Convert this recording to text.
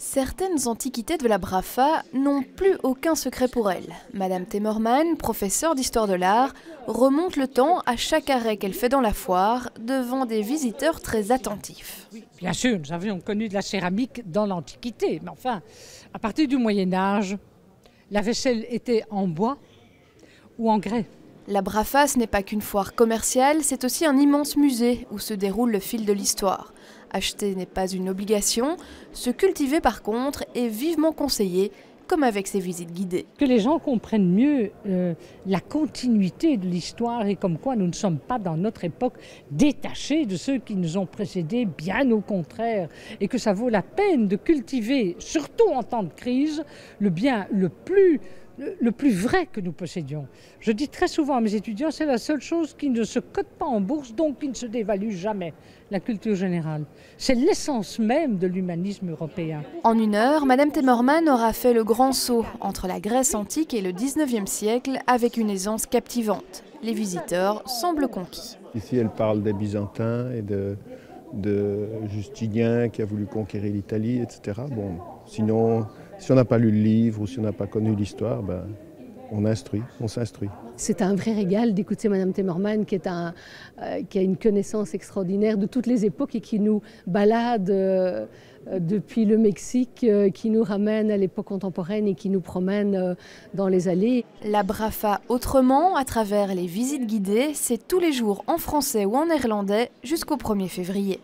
Certaines antiquités de la Brafa n'ont plus aucun secret pour elle. Madame Temmerman, professeure d'histoire de l'art, remonte le temps à chaque arrêt qu'elle fait dans la foire, devant des visiteurs très attentifs. Bien sûr, nous avions connu de la céramique dans l'Antiquité, mais enfin, à partir du Moyen-Âge, la vaisselle était en bois ou en grès. La Brafa, ce n'est pas qu'une foire commerciale, c'est aussi un immense musée où se déroule le fil de l'histoire. Acheter n'est pas une obligation, se cultiver par contre est vivement conseillé, comme avec ces visites guidées. Que les gens comprennent mieux la continuité de l'histoire et comme quoi nous ne sommes pas dans notre époque détachés de ceux qui nous ont précédés, bien au contraire, et que ça vaut la peine de cultiver, surtout en temps de crise, le bien le plus vrai que nous possédions. Je dis très souvent à mes étudiants, c'est la seule chose qui ne se cote pas en bourse, donc qui ne se dévalue jamais, la culture générale. C'est l'essence même de l'humanisme européen. En une heure, Madame Temmerman aura fait le grand saut entre la Grèce antique et le 19e siècle avec une aisance captivante. Les visiteurs semblent conquis. Ici, elle parle des Byzantins et de Justinien qui a voulu conquérir l'Italie, etc. Bon, sinon, si on n'a pas lu le livre ou si on n'a pas connu l'histoire, ben, on s'instruit. C'est un vrai régal d'écouter Madame Temmerman qui a une connaissance extraordinaire de toutes les époques et qui nous balade depuis le Mexique, qui nous ramène à l'époque contemporaine et qui nous promène dans les allées. La Brafa autrement, à travers les visites guidées, c'est tous les jours en français ou en néerlandais jusqu'au 1er février.